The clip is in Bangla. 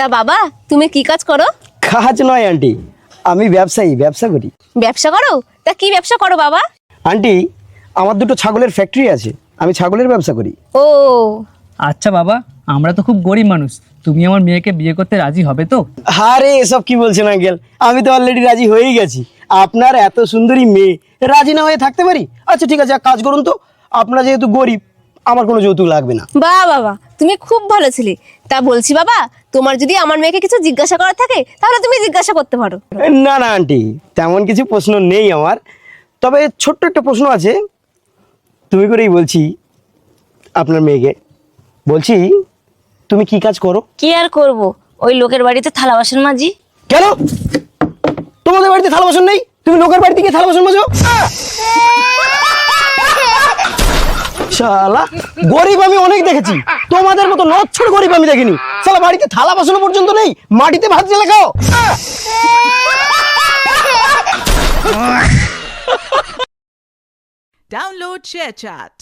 তা বাবা, তুমি কি কাজ করো? কাজ নয় আন্টি, আমি ব্যবসা করি। ব্যবসা করো? তা কি ব্যবসা করো বাবা? আন্টি, আমার দুটো ছাগলের ফ্যাক্টরি আছে, আমি ছাগলের ব্যবসা করি। ও আচ্ছা বাবা, আমরা তো খুব গরিব মানুষ, তুমি আমার মেয়েকে বিয়ে করতে রাজি হবে তো? আরে এসব কি বলছেন আঙ্কেল, আমি তো অলরেডি রাজি হয়েই গেছি। আপনার এত সুন্দরী মেয়ে, রাজি না হয়ে থাকতে পারি? আচ্ছা ঠিক আছে, এক কাজ করুন তো, আপনারা যেহেতু গরিব, আমার কোনো যৌতুক লাগবে না। বাহ বাবা, তুমি খুব ভালো ছিলে। তা বলছি বাবা, তোমার যদি আমার মেয়েকে কিছু জিজ্ঞাসা করার থাকে তাহলে তুমি জিজ্ঞাসা করতে পারো। না না আন্টি, তেমন কিছু প্রশ্ন নেই আমার, তবে ছোট্ট একটা প্রশ্ন আছে। তুমি করেই বলছি আপনার মেয়েকে, বলছি তুমি কি কাজ করো? কি আর করব, ওই লোকের বাড়িতে থালা বাসন মাজি। কেন তোমাদের বাড়িতে থালা বাসন নেই? তুমি লোকের বাড়িতে গিয়ে থালা বাসন মাজো? শালা, গরিব আমি অনেক দেখেছি, তোমাদের মতো নচ্ছর গরিব আমি দেখিনি। শালা বাড়িতে থালা বাসন পর্যন্ত নেই, মাটিতে ভাত জ্বেলে খাও। Download ShareChat.